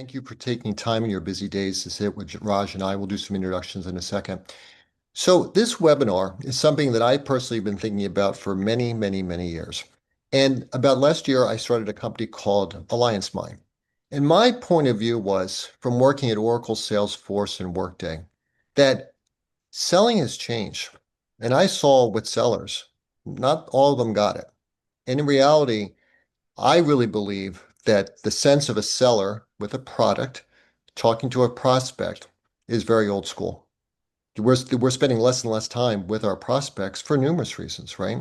Thank you for taking time in your busy days to sit with Raj and I. Will do some introductions in a second. So this webinar is something that I personally have been thinking about for many, many, many years. And about last year, I started a company called AllianceMind. And my point of view was from working at Oracle, Salesforce, and Workday, that selling has changed. And I saw with sellers, not all of them got it. And in reality, I really believe that the sense of a seller with a product talking to a prospect is very old school. We're spending less and less time with our prospects for numerous reasons, right?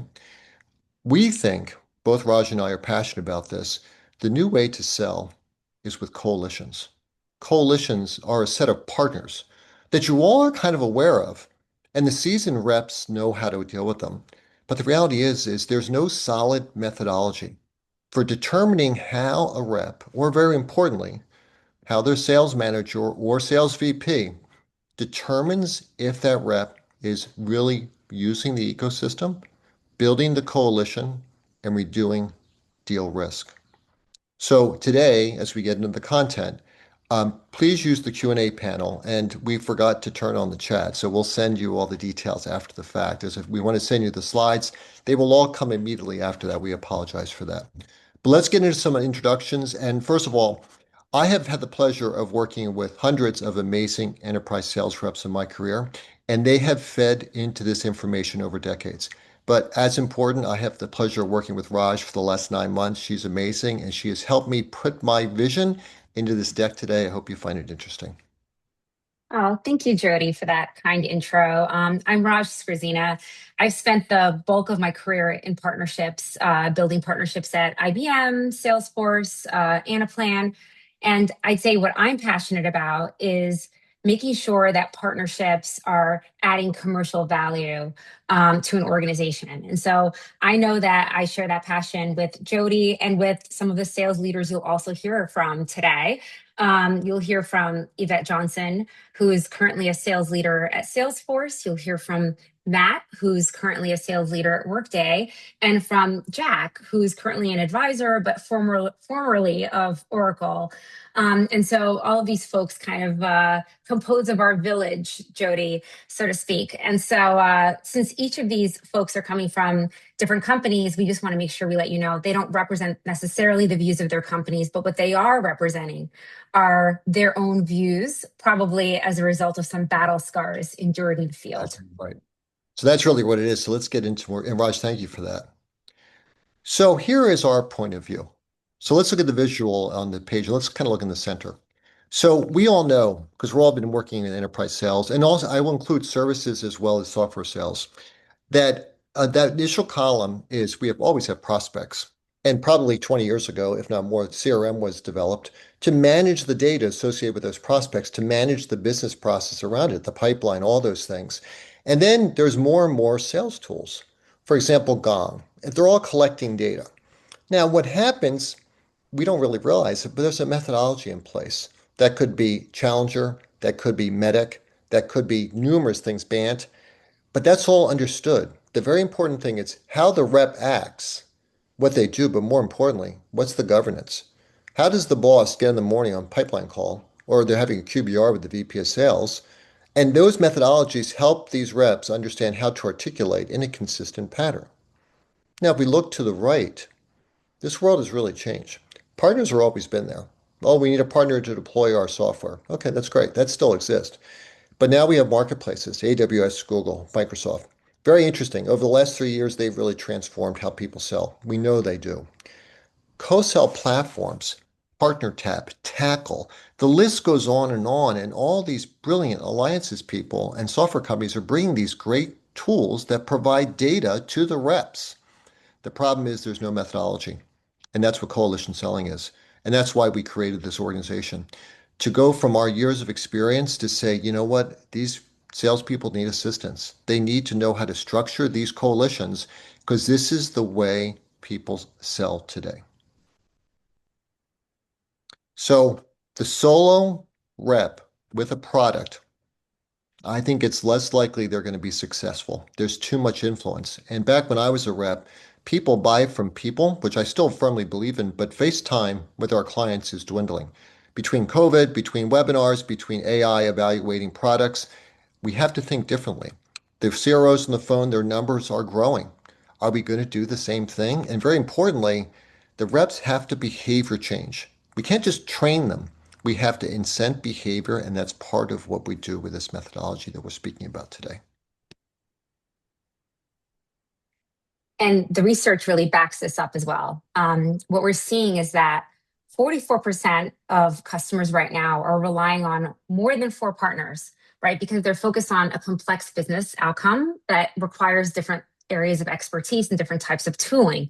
We think, both Raj and I are passionate about this, the new way to sell is with coalitions. Coalitions are a set of partners that you all are kind of aware of, and the seasoned reps know how to deal with them. But the reality is there's no solid methodology for determining how a rep, or very importantly, how their sales manager or sales VP determines if that rep is really using the ecosystem, building the coalition, and reducing deal risk. So today, as we get into the content, please use the Q&A panel, and we forgot to turn on the chat, so we'll send you all the details after the fact. As if we want to send you the slides, they will all come immediately after that. We apologize for that. But let's get into some introductions. And first of all, I have had the pleasure of working with hundreds of amazing enterprise sales reps in my career, and they have fed into this information over decades. But as important, I have the pleasure of working with Raj for the last 9 months. She's amazing, and she has helped me put my vision into this deck today. I hope you find it interesting. Oh, thank you, Jody, for that kind intro. I'm Raj Skrzina. I've spent the bulk of my career in partnerships, building partnerships at IBM, Salesforce, Anaplan. And I'd say what I'm passionate about is making sure that partnerships are adding commercial value to an organization. And so I know that I share that passion with Jody and with some of the sales leaders you'll also hear from today. You'll hear from Yvette Johnson, who is currently a sales leader at Salesforce. You'll hear from Matt, who's currently a sales leader at Workday, and from Jack, who's currently an advisor, but formerly of Oracle. And so all of these folks kind of compose of our village, Jody, so to speak. And so since each of these folks are coming from different companies, we just want to make sure we let you know they don't represent necessarily the views of their companies, but what they are representing are their own views, probably as a result of some battle scars endured in the field. That's right. So that's really what it is. So let's get into more. And Raj, thank you for that. So here is our point of view. So let's look at the visual on the page. Let's kind of look in the center. So we all know, because we've all been working in enterprise sales, and also I will include services as well as software sales, that that initial column is we have always have prospects. And probably 20 years ago, if not more, CRM was developed to manage the data associated with those prospects, to manage the business process around it, the pipeline, all those things. And then there's more and more sales tools. For example, Gong. They're all collecting data. Now, what happens, we don't really realize it, but there's a methodology in place. That could be Challenger, that could be Medic, that could be numerous things, BANT, but that's all understood. The very important thing is how the rep acts, what they do, but more importantly, what's the governance? How does the boss get in the morning on pipeline call, or they're having a QBR with the VP of sales? And those methodologies help these reps understand how to articulate in a consistent pattern. Now, if we look to the right, this world has really changed. Partners have always been there. Oh, we need a partner to deploy our software. Okay, that's great. That still exists. But now we have marketplaces, AWS, Google, Microsoft. Very interesting. Over the last 3 years, they've really transformed how people sell. We know they do. Co-sell platforms, PartnerTap, Tackle, the list goes on, and all these brilliant alliances people and software companies are bringing these great tools that provide data to the reps. The problem is there's no methodology, and that's what coalition selling is. And that's why we created this organization, to go from our years of experience to say, you know what, these salespeople need assistance. They need to know how to structure these coalitions because this is the way people sell today. So the solo rep with a product, I think it's less likely they're going to be successful. There's too much influence. And back when I was a rep, people buy from people, which I still firmly believe in, but face time with our clients is dwindling. Between COVID, between webinars, between AI evaluating products, we have to think differently. The CROs on the phone, their numbers are growing. Are we going to do the same thing? And very importantly, the reps have to behavior change. We can't just train them. We have to incent behavior, and that's part of what we do with this methodology that we're speaking about today. And the research really backs this up as well. What we're seeing is that 44% of customers right now are relying on more than four partners, right? Because they're focused on a complex business outcome that requires different areas of expertise and different types of tooling.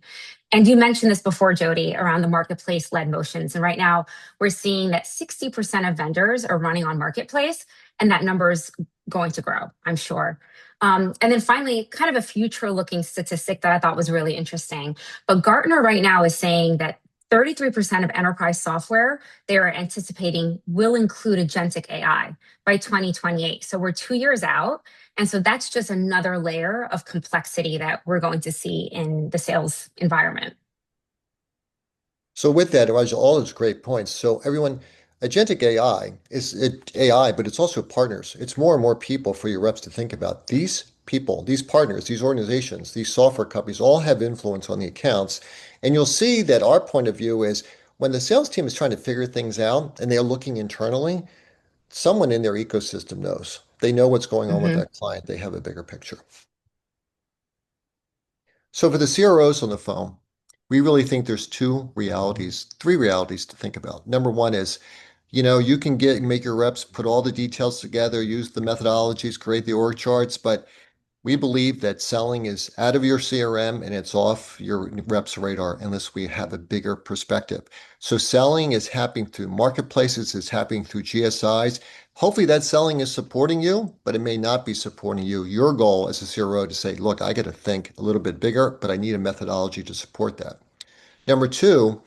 And you mentioned this before, Jody, around the marketplace led motions. And right now, we're seeing that 60% of vendors are running on marketplace, and that number is going to grow, I'm sure. And then finally, kind of a future looking statistic that I thought was really interesting. But Gartner right now is saying that 33% of enterprise software they are anticipating will include agentic AI by 2028. So we're 2 years out. And so that's just another layer of complexity that we're going to see in the sales environment. So with that, Elijah, all those great points. So everyone, agentic AI is AI, but it's also partners. It's more and more people for your reps to think about. These people, these partners, these organizations, these software companies all have influence on the accounts. And you'll see that our point of view is when the sales team is trying to figure things out and they're looking internally, someone in their ecosystem knows. They know what's going on with Mhm. that client. They have a bigger picture. So for the CROs on the phone, we really think there's three realities to think about. Number one is, you can make your reps put all the details together, use the methodologies, create the org charts, but we believe that selling is out of your CRM and it's off your reps radar unless we have a bigger perspective. So selling is happening through marketplaces, it's happening through GSIs. Hopefully that selling is supporting you, but it may not be supporting you. Your goal as a CRO to say, look, I got to think a little bit bigger, but I need a methodology to support that. Number two,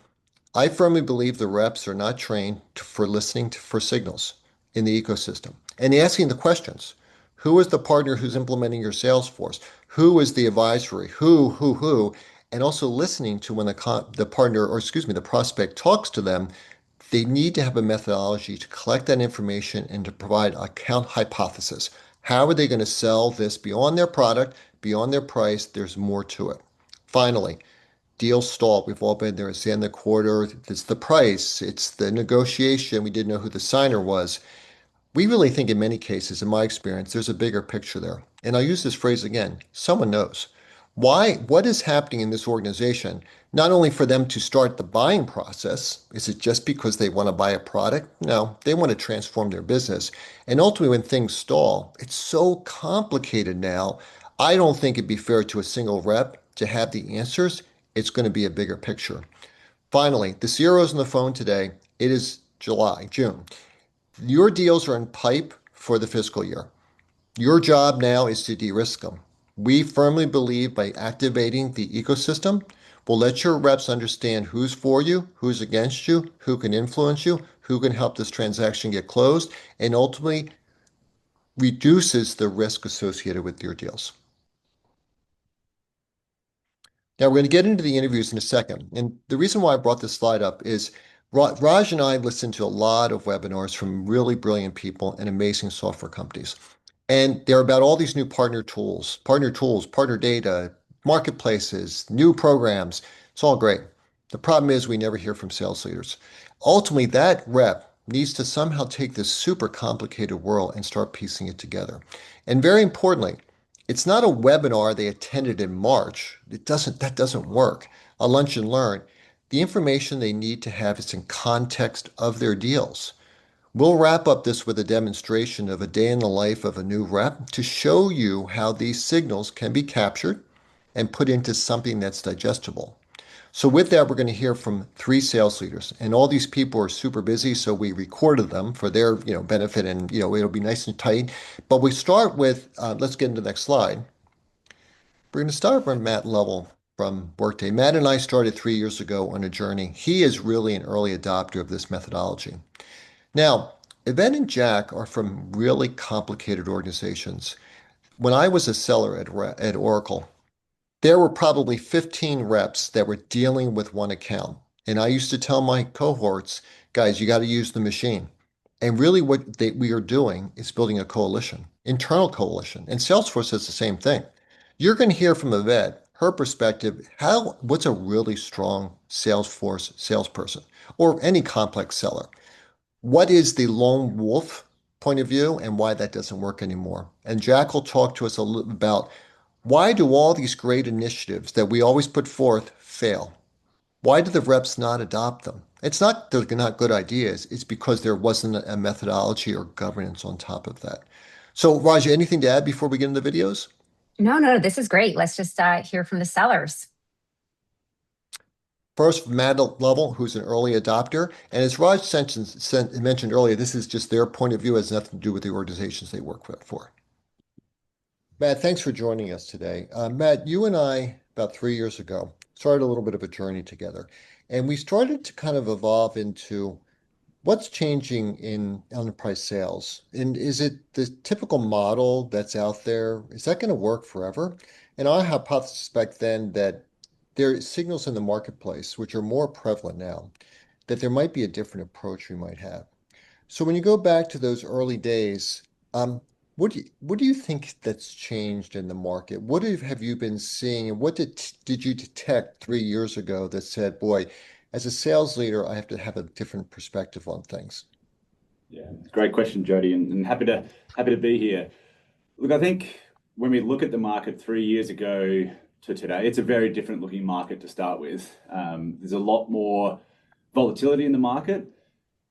I firmly believe the reps are not trained for listening for signals in the ecosystem and asking the questions. Who is the partner who's implementing your Salesforce? Who is the advisory? Who? And also listening to when the partner, or excuse me, the prospect talks to them, they need to have a methodology to collect that information and to provide a count hypothesis. How are they going to sell this beyond their product, beyond their price? There's more to it. Finally, deal stalled. We've all been there. It's the end of the quarter. It's the price. It's the negotiation. We didn't know who the signer was. We really think in many cases, in my experience, there's a bigger picture there. And I'll use this phrase again. Someone knows. Why, what is happening in this organization? Not only for them to start the buying process, is it just because they want to buy a product? No, they want to transform their business. And ultimately, when things stall, it's so complicated now. I don't think it'd be fair to a single rep to have the answers. It's going to be a bigger picture. Finally, the CROs on the phone today, it is June. Your deals are in pipe for the fiscal year. Your job now is to de-risk them. We firmly believe by activating the ecosystem, we'll let your reps understand who's for you, who's against you, who can influence you, who can help this transaction get closed, and ultimately reduces the risk associated with your deals. Now, we're going to get into the interviews in a second. And the reason why I brought this slide up is Raj and I listened to a lot of webinars from really brilliant people and amazing software companies. And they're about all these new partner data, marketplaces, new programs. It's all great. The problem is we never hear from sales leaders. Ultimately, that rep needs to somehow take this super complicated world and start piecing it together. And very importantly, it's not a webinar they attended in March. That doesn't work. A lunch and learn. The information they need to have is in context of their deals. We'll wrap up this with a demonstration of a day in the life of a new rep to show you how these signals can be captured and put into something that's digestible. So with that, we're going to hear from three sales leaders, and all these people are super busy, so we recorded them for their benefit, and it'll be nice and tight. But we start with let's get into the next slide. We're going to start with Matt Lovell from Workday. Matt and I started 3 years ago on a journey. He is really an early adopter of this methodology. Now, Yvette and Jack are from really complicated organizations. When I was a seller at Oracle, there were probably 15 reps that were dealing with one account. And I used to tell my cohorts, guys, you got to use the machine. And really, we are doing is building a coalition, internal coalition. And Salesforce says the same thing. You're going to hear from Yvette, her perspective, what's a really strong Salesforce salesperson or any complex seller? What is the lone wolf point of view and why that doesn't work anymore? And Jack will talk to us a little about why do all these great initiatives that we always put forth fail? Why do the reps not adopt them? It's not they're not good ideas, it's because there wasn't a methodology or governance on top of that. So, Raj, anything to add before we get into the videos? No, no, this is great. Let's just hear from the sellers. First, Matt Level, who's an early adopter. And as Raj mentioned earlier, this is just their point of view, it has nothing to do with the organizations they work for. Matt, thanks for joining us today. Matt, you and I, about 3 years ago, started a little bit of a journey together. And we started to kind of evolve into what's changing in enterprise sales? And is it the typical model that's out there? Is that going to work forever? And I hypothesized back then that there are signals in the marketplace, which are more prevalent now, that there might be a different approach we might have. So when you go back to those early days, what do you think that's changed in the market? Have you been seeing, and what did you detect 3 years ago that said, boy, as a sales leader, I have to have a different perspective on things? Yeah, great question, Jody, and happy to be here. Look, I think when we look at the market 3 years ago to today, it's a very different looking market to start with. There's a lot more volatility in the market,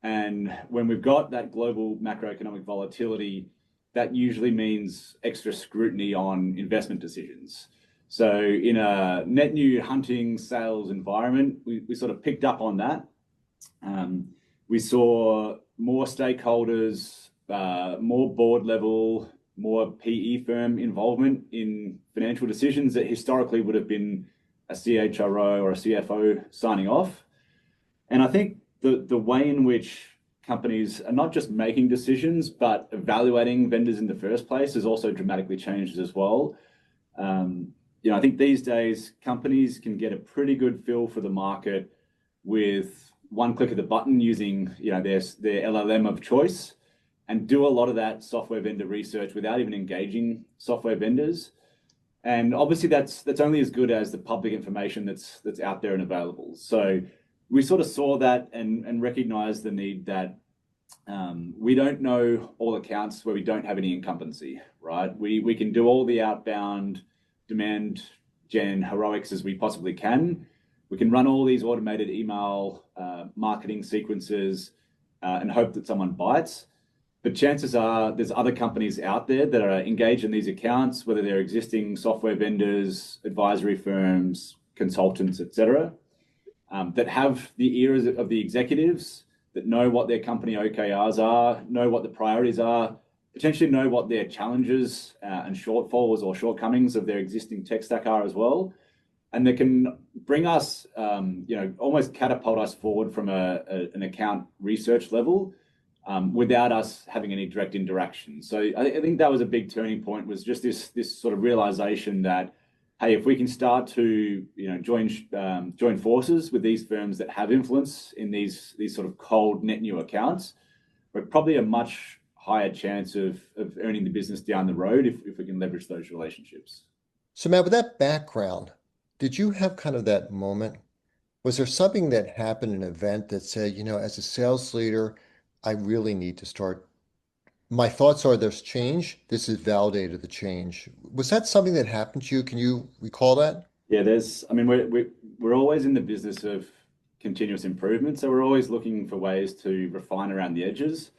and when we've got that global macroeconomic volatility, that usually means extra scrutiny on investment decisions. So in a net new hunting sales environment, we sort of picked up on that. We saw more stakeholders, more board level, more PE firm involvement in financial decisions that historically would have been a CHRO or a CFO signing off. And I think the way in which companies are not just making decisions, but evaluating vendors in the first place has also dramatically changed as well. I think these days companies can get a pretty good feel for the market with one click of the button using their LLM of choice, and do a lot of that software vendor research without even engaging software vendors. And obviously that's only as good as the public information that's out there and available. So we sort of saw that and recognized the need that we don't know all accounts where we don't have any incumbency, right? We can do all the outbound demand gen heroics as we possibly can. We can run all these automated email marketing sequences and hope that someone bites. But chances are there's other companies out there that are engaged in these accounts, whether they're existing software vendors, advisory firms, consultants, etc., that have the ears of the executives, that know what their company OKRs are, know what the priorities are, potentially know what their challenges and shortfalls or shortcomings of their existing tech stack are as well. And they can bring us, almost catapult us forward from an account research level without us having any direct interaction. So I think that was a big turning point, was just this sort of realization that, hey, if we can start to join forces with these firms that have influence in these sort of cold net new accounts, we're probably a much higher chance of earning the business down the road if we can leverage those relationships. So, Matt, with that background, did you have kind of that moment? Was there something that happened, an event that said, as a sales leader, I really need to start? My thoughts are there's change. This has validated the change. Was that something that happened to you? Can you recall that? Yeah, we're always in the business of continuous improvement. So we're always looking for ways to refine around the edges.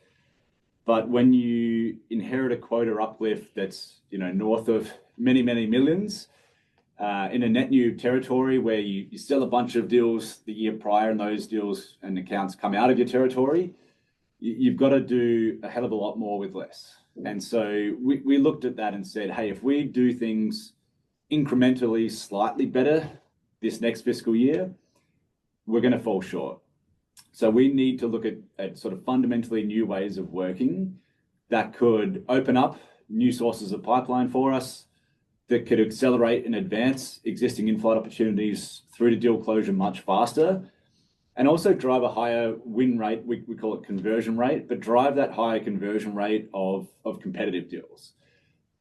But when you inherit a quota uplift that's north of many, many millions in a net new territory where you sell a bunch of deals the year prior and those deals and accounts come out of your territory, you've got to do a hell of a lot more with less. And so we looked at that and said, hey, if we do things incrementally slightly better this next fiscal year, we're going to fall short. So we need to look at sort of fundamentally new ways of working that could open up new sources of pipeline for us, that could accelerate and advance existing in-flight opportunities through to deal closure much faster, and also drive a higher win rate. We call it conversion rate, but drive that higher conversion rate of competitive deals.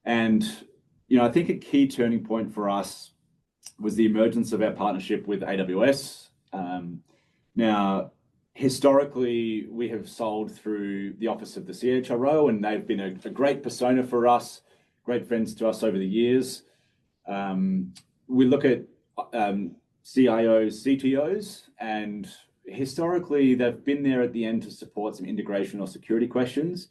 And, I think a key turning point for us was the emergence of our partnership with AWS. Now, historically, we have sold through the office of the CHRO, and they've been a great persona for us, great friends to us over the years. We look at CIOs, CTOs, and historically, they've been there at the end to support some integration or security questions,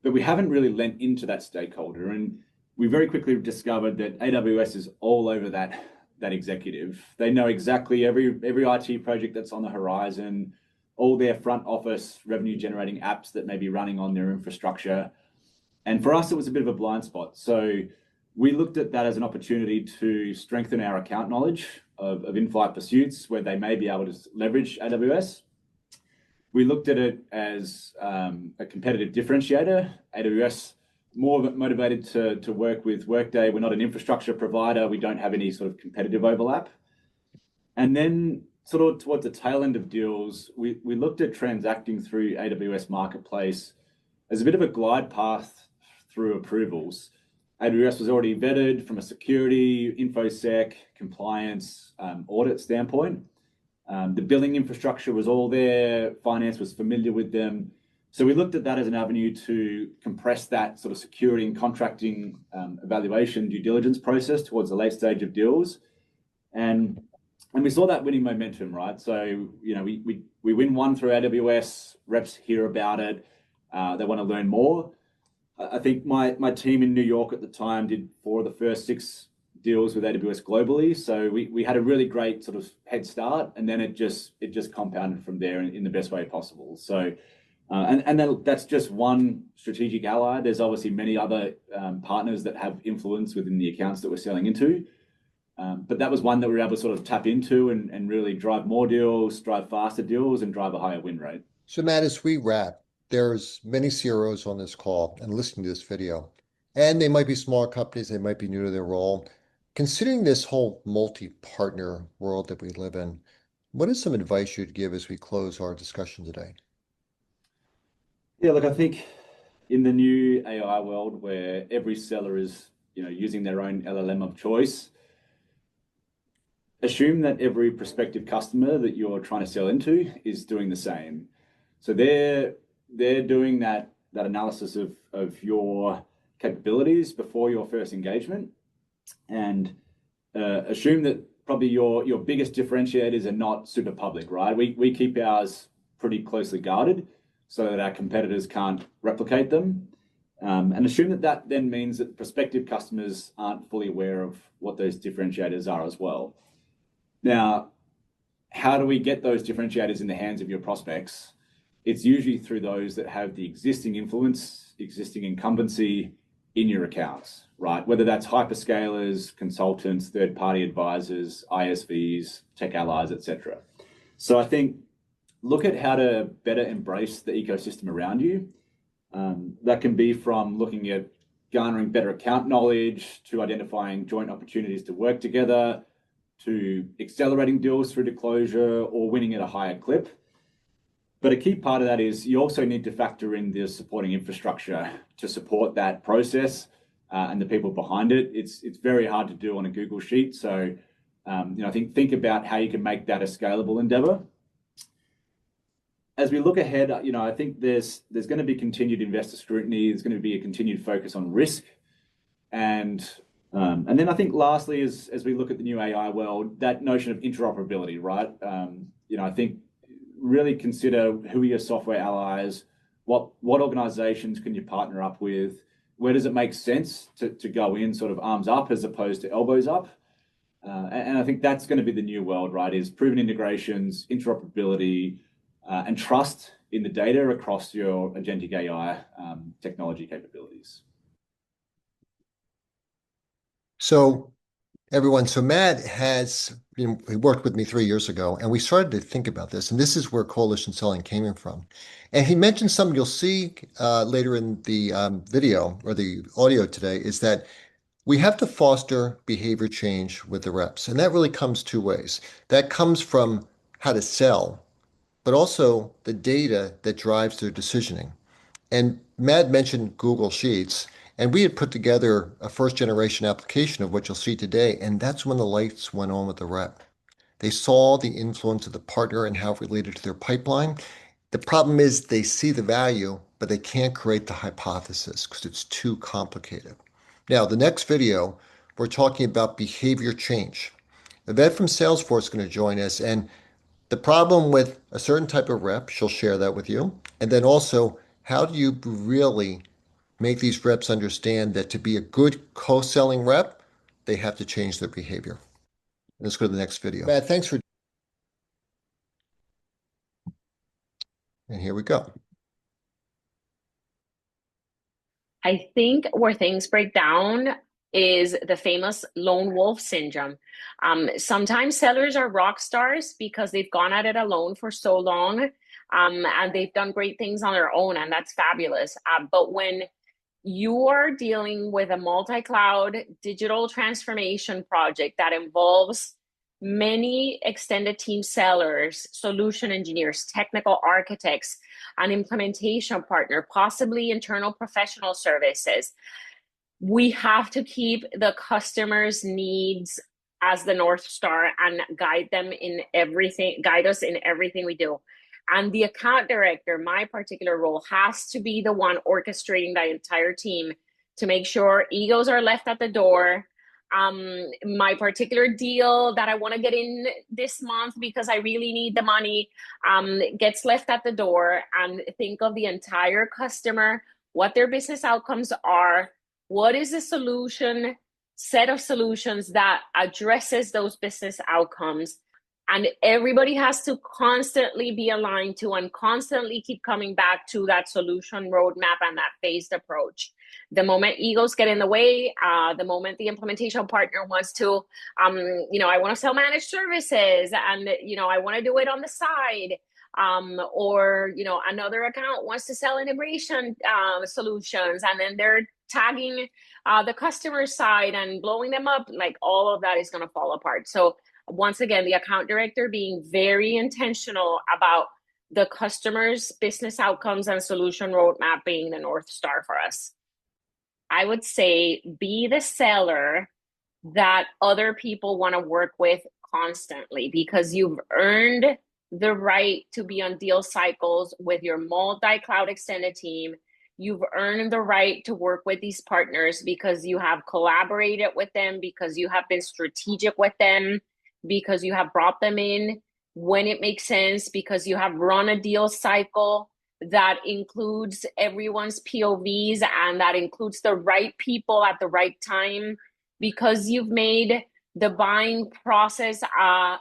but we haven't really lent into that stakeholder. And we very quickly discovered that AWS is all over that executive. They know exactly every IT project that's on the horizon, all their front office revenue generating apps that may be running on their infrastructure. And for us, it was a bit of a blind spot. So we looked at that as an opportunity to strengthen our account knowledge of in-flight pursuits where they may be able to leverage AWS. We looked at it as a competitive differentiator. AWS more motivated to work with Workday. We're not an infrastructure provider. We don't have any sort of competitive overlap. And then sort of towards the tail end of deals, we looked at transacting through AWS Marketplace as a bit of a glide path through approvals. AWS was already vetted from a security, InfoSec, compliance, audit standpoint. The billing infrastructure was all there. Finance was familiar with them. So we looked at that as an avenue to compress that sort of security and contracting evaluation due diligence process towards the late stage of deals. And we saw that winning momentum, right? So, we win one through AWS, reps hear about it. They want to learn more. I think my team in New York at the time did 4 of the first 6 deals with AWS globally. So we had a really great sort of head start, and then it just compounded from there in the best way possible. So, and then that's just one strategic ally. There's obviously many other partners that have influence within the accounts that we're selling into. But that was one that we were able to sort of tap into and really drive more deals, drive faster deals, and drive a higher win rate. So Matt, as we wrap, there's many CROs on this call and listening to this video, and they might be smaller companies, they might be new to their role. Considering this whole multi-partner world that we live in, what is some advice you'd give as we close our discussion today? Yeah, look, I think in the new AI world where every seller is, using their own LLM of choice, assume that every prospective customer that you're trying to sell into is doing the same. So they're doing that analysis of your capabilities before your first engagement, and assume that probably your biggest differentiators are not super public, right? We keep ours pretty closely guarded so that our competitors can't replicate them. And assume that then means that prospective customers aren't fully aware of what those differentiators are as well. Now, how do we get those differentiators in the hands of your prospects? It's usually through those that have the existing influence, existing incumbency in your accounts, right? Whether that's hyperscalers, consultants, third-party advisors, ISVs, tech allies, etc. So I think look at how to better embrace the ecosystem around you. That can be from looking at garnering better account knowledge, to identifying joint opportunities to work together, to accelerating deals through to closure, or winning at a higher clip. But a key part of that is you also need to factor in the supporting infrastructure to support that process and the people behind it. It's very hard to do on a Google sheet. So, think about how you can make that a scalable endeavor. As we look ahead, I think there's going to be continued investor scrutiny. There's going to be a continued focus on risk, and then I think lastly, as we look at the new AI world, that notion of interoperability, right? I think really consider who are your software allies, what organizations can you partner up with, where does it make sense to go in sort of arms up as opposed to elbows up, and I think that's going to be the new world, right? Is proven integrations, interoperability, and trust in the data across your agentic AI technology capabilities. So everyone, so Matt has, he worked with me 3 years ago, and we started to think about this, and this is where coalition selling came in from. And he mentioned something you'll see later in the video or the audio today, is that we have to foster behavior change with the reps. And that really comes 2 ways. That comes from how to sell but also the data that drives their decisioning. And Matt mentioned Google Sheets, and we had put together a first generation application of what you'll see today. And that's when the lights went on with the rep. They saw the influence of the partner and how it related to their pipeline. The problem is they see the value, but they can't create the hypothesis because it's too complicated. Now, the next video, we're talking about behavior change. Yvette from Salesforce is going to join us, and the problem with a certain type of rep, she'll share that with you. And then also, how do you really make these reps understand that to be a good co-selling rep, they have to change their behavior? Let's go to the next video. Matt, thanks for, and here we go. I think where things break down is the famous lone wolf syndrome. Sometimes sellers are rock stars because they've gone at it alone for so long, and they've done great things on their own, and that's fabulous. But when you are dealing with a multi-cloud digital transformation project that involves many extended team sellers, solution engineers, technical architects, an implementation partner, possibly internal professional services, we have to keep the customer's needs as the North Star and guide us in everything we do. And the account director, my particular role, has to be the one orchestrating the entire team to make sure egos are left at the door. My particular deal that I want to get in this month because I really need the money gets left at the door, and think of the entire customer, what their business outcomes are, what is the set of solutions that addresses those business outcomes. And everybody has to constantly be aligned to and constantly keep coming back to that solution roadmap and that phased approach. The moment egos get in the way, the moment the implementation partner wants to, I want to sell managed services and, I want to do it on the side. Or, another account wants to sell integration solutions, and then they're tagging the customer side and blowing them up, like all of that is going to fall apart. So once again, the account director being very intentional about the customer's business outcomes and solution roadmap being the North Star for us. I would say be the seller that other people want to work with constantly, because you've earned the right to be on deal cycles with your multi-cloud extended team. You've earned the right to work with these partners because you have collaborated with them, because you have been strategic with them, because you have brought them in when it makes sense, because you have run a deal cycle that includes everyone's POVs and that includes the right people at the right time, because you've made the buying process a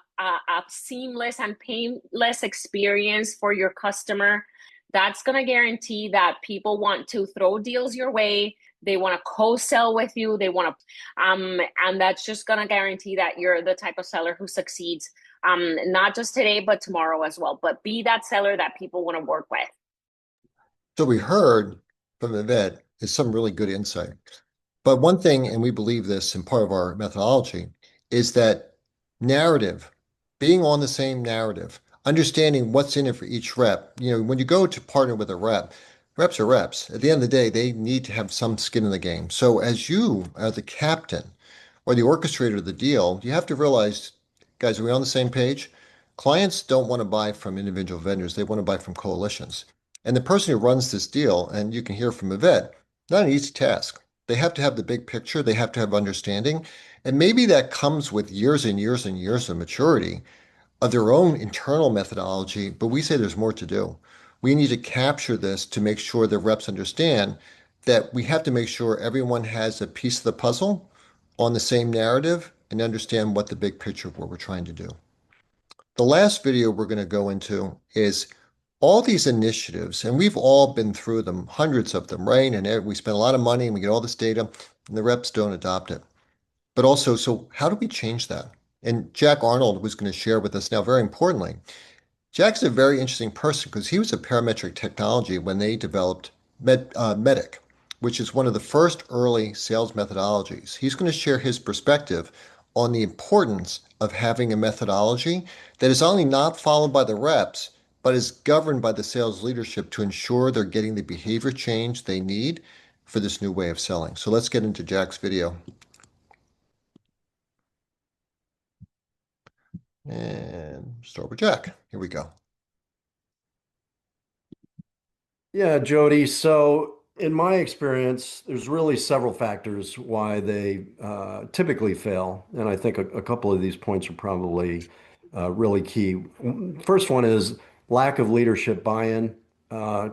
seamless and painless experience for your customer. That's going to guarantee that people want to throw deals your way. They want to co-sell with you. They want to, and that's just going to guarantee that you're the type of seller who succeeds, not just today, but tomorrow as well. But be that seller that people want to work with. So we heard from Yvette is some really good insight. But one thing, and we believe this in part of our methodology, is that narrative, being on the same narrative, understanding what's in it for each rep. When you go to partner with a rep, reps are reps. At the end of the day, they need to have some skin in the game. So as you are the captain or the orchestrator of the deal, you have to realize, guys, are we on the same page? Clients don't want to buy from individual vendors. They want to buy from coalitions. And the person who runs this deal, and you can hear from Yvette, not an easy task. They have to have the big picture. They have to have understanding. And maybe that comes with years and years and years of maturity of their own internal methodology, but we say there's more to do. We need to capture this to make sure the reps understand that we have to make sure everyone has a piece of the puzzle on the same narrative and understand what the big picture of what we're trying to do. The last video we're going to go into is all these initiatives, and we've all been through them, hundreds of them, right? And we spend a lot of money and we get all this data, and the reps don't adopt it. But also, so how do we change that? And Jack Arnold was going to share with us now, very importantly. Jack's a very interesting person because he was a parametric technology when they developed Medic, which is one of the first early sales methodologies. He's going to share his perspective on the importance of having a methodology that is only not followed by the reps, but is governed by the sales leadership to ensure they're getting the behavior change they need for this new way of selling. So let's get into Jack's video. And start with Jack. Here we go. Yeah, Jody. So, in my experience, there's really several factors why they typically fail. And I think a couple of these points are probably really key. First one is lack of leadership buy-in. Uh,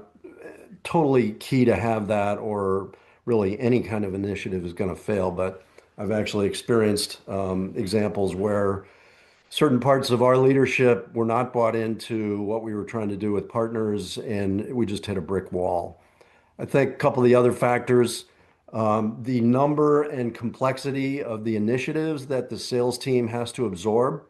Totally key to have that, or really any kind of initiative is going to fail. But I've actually experienced examples where certain parts of our leadership were not bought into what we were trying to do with partners, and we just hit a brick wall. I think a couple of the other factors, the number and complexity of the initiatives that the sales team has to absorb.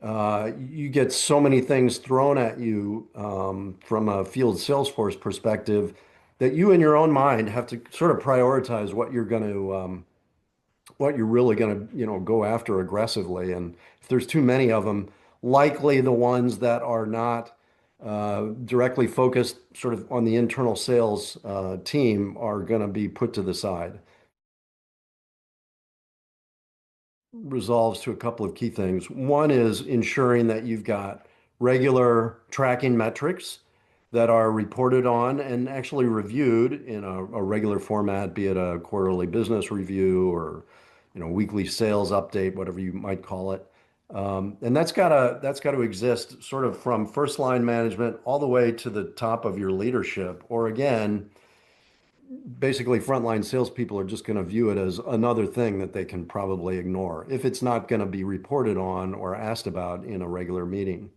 You get so many things thrown at you from a field Salesforce perspective that you in your own mind have to sort of prioritize what you're really going to, go after aggressively. And if there's too many of them, likely the ones that are not directly focused sort of on the internal sales team are going to be put to the side. Resolves to a couple of key things. One is ensuring that you've got regular tracking metrics that are reported on and actually reviewed in a regular format, be it a quarterly business review or weekly sales update, whatever you might call it. And that's got to exist sort of from first line management all the way to the top of your leadership. Or again, basically frontline salespeople are just going to view it as another thing that they can probably ignore if it's not going to be reported on or asked about in a regular meeting.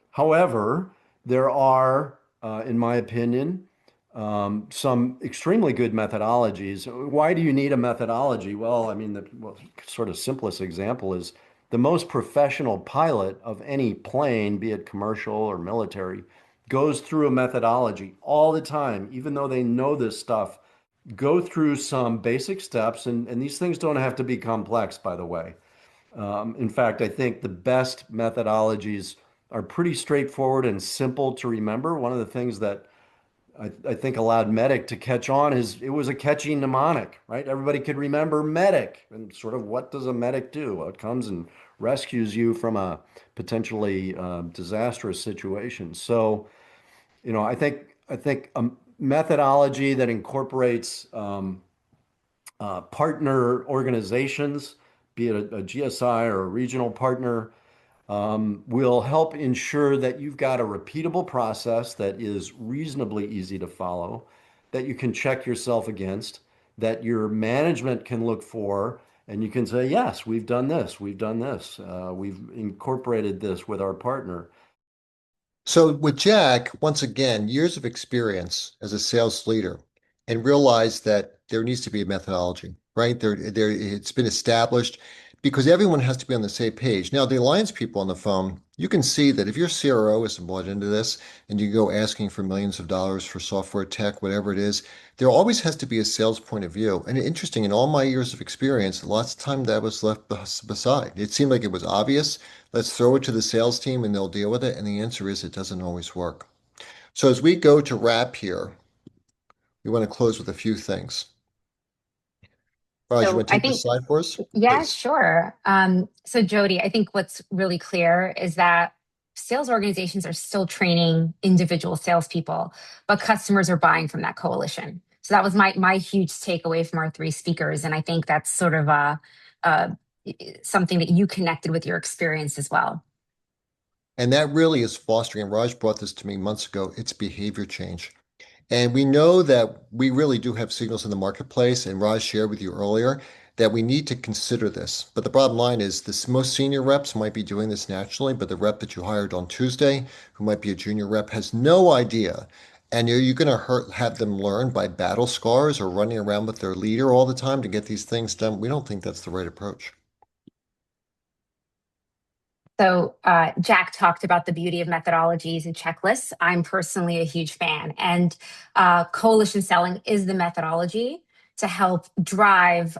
However, there are, in my opinion, some extremely good methodologies. Why do you need a methodology? Well, I mean, the sort of simplest example is the most professional pilot of any plane, be it commercial or military, goes through a methodology all the time, even though they know this stuff, go through some basic steps. And these things don't have to be complex, by the way. In fact, I think the best methodologies are pretty straightforward and simple to remember. One of the things that I think allowed medic to catch on is it was a catchy mnemonic, right? Everybody could remember medic and sort of what does a medic do? Well, it comes and rescues you from a potentially disastrous situation. So, I think a methodology that incorporates partner organizations, be it a GSI or a regional partner, will help ensure that you've got a repeatable process that is reasonably easy to follow, that you can check yourself against, that your management can look for, and you can say, yes, we've done this, we've incorporated this with our partner. So with Jack, once again, years of experience as a sales leader and realized that there needs to be a methodology, right? It's been established because everyone has to be on the same page. Now, the alliance people on the phone, you can see that if your CRO isn't bought into this and you go asking for millions of dollars for software tech, whatever it is, there always has to be a sales point of view. And interesting, in all my years of experience, lots of time that was left beside. It seemed like it was obvious. Let's throw it to the sales team and they'll deal with it. And the answer is it doesn't always work. So as we go to wrap here, we want to close with a few things. Raj, you want to I take this think, slide for us? yeah, Please. sure. So Jody, I think what's really clear is that sales organizations are still training individual salespeople, but customers are buying from that coalition. So that was my huge takeaway from our three speakers, and I think that's sort of something that you connected with your experience as well. And that really is fostering, and Raj brought this to me months ago, it's behavior change. And we know that we really do have signals in the marketplace, and Raj shared with you earlier that we need to consider this. But the bottom line is this most senior reps might be doing this naturally, but the rep that you hired on Tuesday, who might be a junior rep, has no idea. And are you going to have them learn by battle scars or running around with their leader all the time to get these things done? We don't think that's the right approach. So Jack talked about the beauty of methodologies and checklists. I'm personally a huge fan, and coalition selling is the methodology to help drive,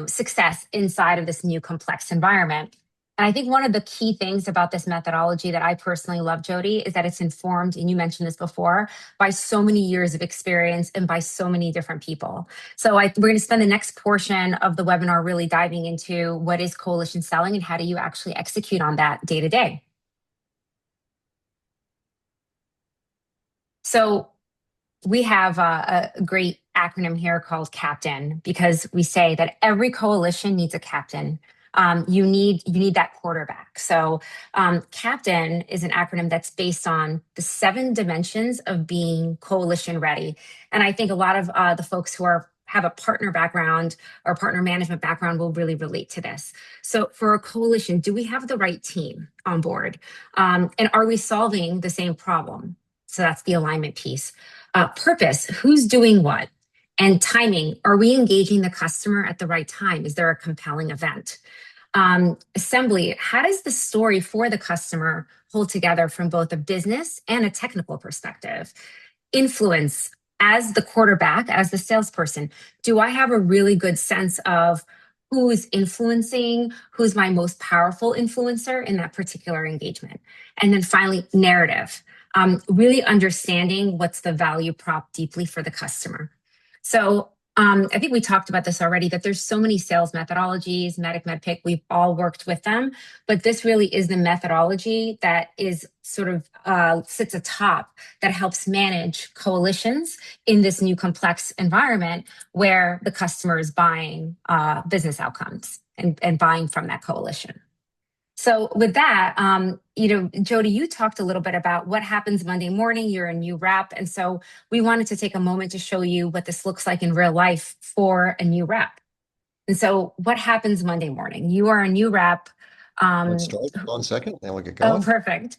success inside of this new complex environment. And I think one of the key things about this methodology that I personally love, Jody, is that it's informed, and you mentioned this before, by so many years of experience and by so many different people. So we're going to spend the next portion of the webinar really diving into what is coalition selling and how do you actually execute on that day to day. So we have a great acronym here called CAPTAIN because we say that every coalition needs a captain. You need that quarterback. So CAPTAIN is an acronym that's based on the 7 dimensions of being coalition ready. And I think a lot of the folks who have a partner background or partner management background will really relate to this. So for a coalition, do we have the right team on board? And are we solving the same problem? So that's the alignment piece. Purpose, who's doing what? And timing, are we engaging the customer at the right time? Is there a compelling event? Assembly, how does the story for the customer hold together from both a business and a technical perspective? Influence, as the quarterback, as the salesperson, do I have a really good sense of who's influencing, who's my most powerful influencer in that particular engagement? And then finally, narrative, really understanding what's the value prop deeply for the customer. So I think we talked about this already, that there's so many sales methodologies, Medic, MedPick, we've all worked with them, but this really is the methodology that is sort of sits atop that helps manage coalitions in this new complex environment where the customer is buying business outcomes and buying from that coalition. So with that, Jody, you talked a little bit about what happens Monday morning. You're a new rep. And so we wanted to take a moment to show you what this looks like in real life for a new rep. And so what happens Monday morning? You are a new rep. Let's start. 1 second, then we'll get going. Oh, perfect.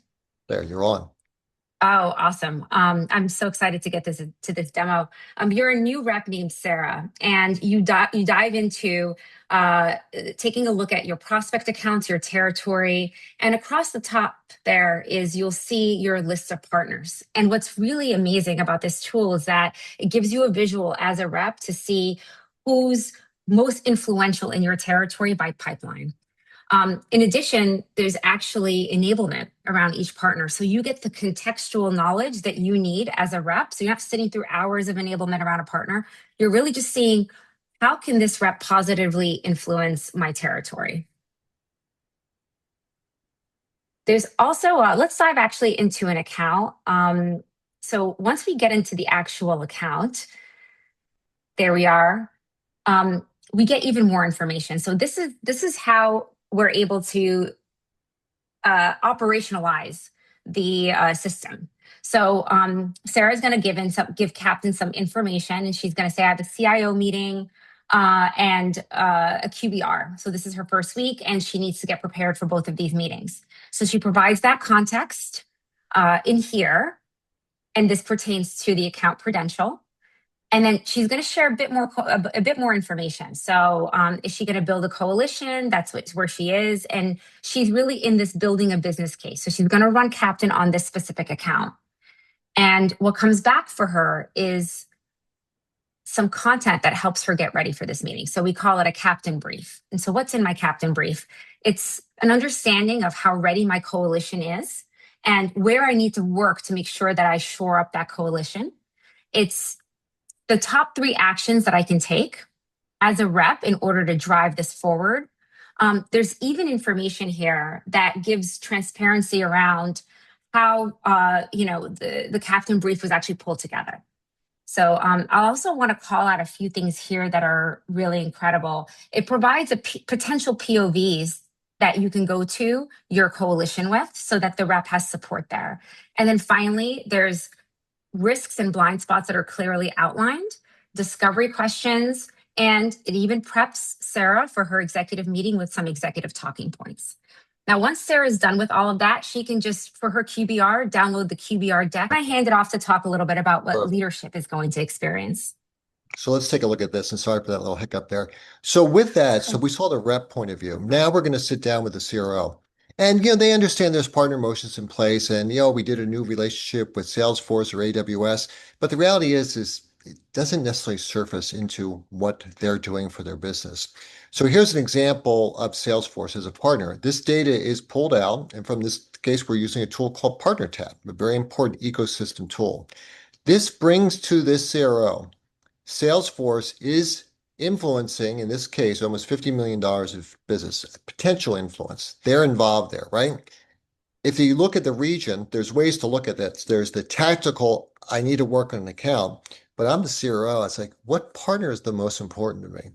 There, you're on. Oh, awesome. I'm so excited to get to this demo. You're a new rep named Sarah, and you dive into taking a look at your prospect accounts, your territory, and across the top there you'll see your list of partners. And what's really amazing about this tool is that it gives you a visual as a rep to see who's most influential in your territory by pipeline. In addition, there's actually enablement around each partner. So you get the contextual knowledge that you need as a rep. So you're not sitting through hours of enablement around a partner. You're really just seeing, how can this rep positively influence my territory? There's also, let's dive actually into an account. So once we get into the actual account, there we are. We get even more information. So this is how we're able to operationalize the system. So Sarah's going to give Captain some information, and she's going to say, I have a CIO meeting and a QBR. So this is her first week, and she needs to get prepared for both of these meetings. So she provides that context in here, and this pertains to the account credential. And then she's going to share a bit more information. So is she going to build a coalition? That's where she is. And she's really in this building a business case. So she's going to run Captain on this specific account. And what comes back for her is some content that helps her get ready for this meeting. So we call it a Captain brief. And so what's in my Captain brief? It's an understanding of how ready my coalition is and where I need to work to make sure that I shore up that coalition. It's the top 3 actions that I can take as a rep in order to drive this forward. There's even information here that gives transparency around how the Captain brief was actually pulled together. So I also want to call out a few things here that are really incredible. It provides potential POVs that you can go to your coalition with so that the rep has support there. And then finally, there's risks and blind spots that are clearly outlined, discovery questions, and it even preps Sarah for her executive meeting with some executive talking points. Now, once Sarah's done with all of that, she can just, for her QBR, download the QBR deck. I hand it off to talk a little bit about what leadership is going to experience. So let's take a look at this, and sorry for that little hiccup there. So with that, so we saw the rep point of view. Now we're going to sit down with the CRO. And, they understand there's partner motions in place. And, we did a new relationship with Salesforce or AWS. But the reality is it doesn't necessarily surface into what they're doing for their business. So here's an example of Salesforce as a partner. This data is pulled out, and from this case, we're using a tool called PartnerTap, a very important ecosystem tool. This brings to this CRO, Salesforce is influencing, in this case, almost $50 million of business, potential influence. They're involved there, right? If you look at the region, there's ways to look at this. There's the tactical, I need to work on an account, but I'm the CRO. It's like, what partner is the most important to me?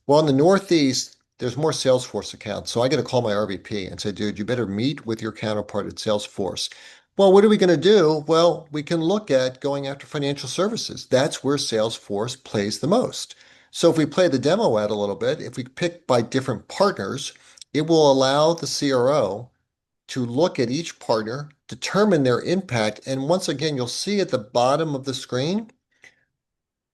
Well, in the Northeast, there's more Salesforce accounts. So I get to call my RVP and say, dude, you better meet with your counterpart at Salesforce. Well, what are we going to do? Well, we can look at going after financial services. That's where Salesforce plays the most. So if we play the demo out a little bit, if we pick by different partners, it will allow the CRO to look at each partner, determine their impact, and once again, you'll see at the bottom of the screen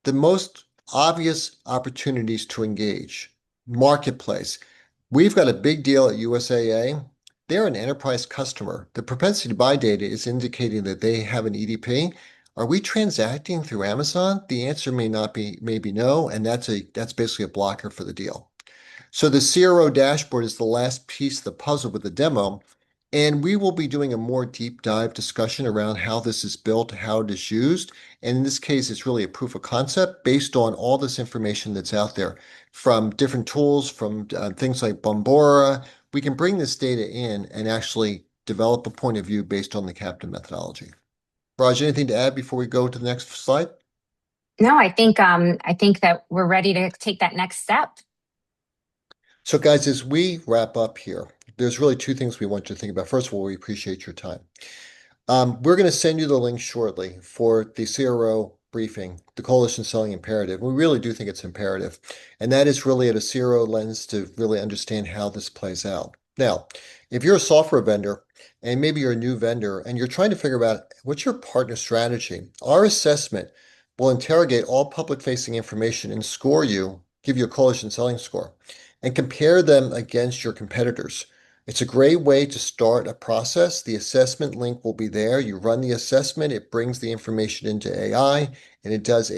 the most obvious opportunities to engage. Marketplace. We've got a big deal at USAA. They're an enterprise customer. The propensity to buy data is indicating that they have an EDP. Are we transacting through Amazon? The answer may not be, maybe no, and that's basically a blocker for the deal. So the CRO dashboard is the last piece of the puzzle with the demo. And we will be doing a more deep dive discussion around how this is built, how it is used. And in this case, it's really a proof of concept based on all this information that's out there from different tools, from things like Bombora. We can bring this data in and actually develop a point of view based on the captain methodology. Raj, anything to add before we go to the next slide? No, I think that we're ready to take that next step. So guys, as we wrap up here, there's really two things we want you to think about. First of all, we appreciate your time. We're going to send you the link shortly for the CRO briefing, the Coalition Selling Imperative. We really do think it's imperative. And that is really at a CRO lens to really understand how this plays out. Now, if you're a software vendor and maybe you're a new vendor and you're trying to figure out what's your partner strategy, our assessment will interrogate all public-facing information and score you, give you a coalition selling score, and compare them against your competitors. It's a great way to start a process. The assessment link will be there. You run the assessment, it brings the information into AI, and it does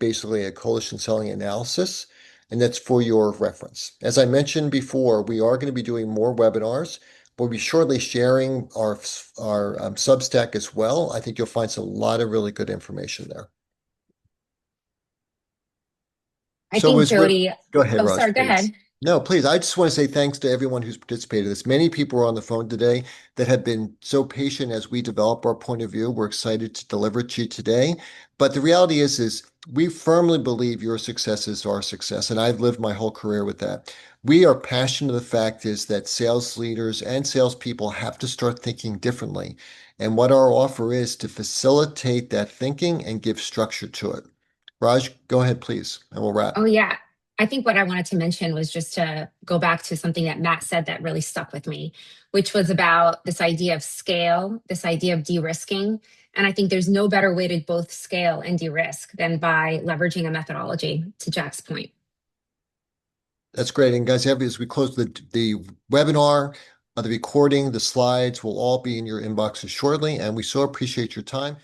basically a coalition selling analysis, and that's for your reference. As I mentioned before, we are going to be doing more webinars. We'll be shortly sharing our Substack as well. I think you'll find a lot of really good information there. I think Jody. Go ahead, Raj, Sorry, go please. ahead. No, please. I just want to say thanks to everyone who's participated in this. Many people are on the phone today that have been so patient as we develop our point of view. We're excited to deliver it to you today. But the reality is we firmly believe your success is our success. And I've lived my whole career with that. We are passionate. The fact is that sales leaders and salespeople have to start thinking differently. And what our offer is to facilitate that thinking and give structure to it. Raj, go ahead, please, and we'll wrap. Oh, yeah. I think what I wanted to mention was just to go back to something that Matt said that really stuck with me, which was about this idea of scale, this idea of de-risking. And I think there's no better way to both scale and de-risk than by leveraging a methodology, to Jack's point. That's great. And guys, as we close the webinar, the recording, the slides will all be in your inboxes shortly. And we so appreciate your time.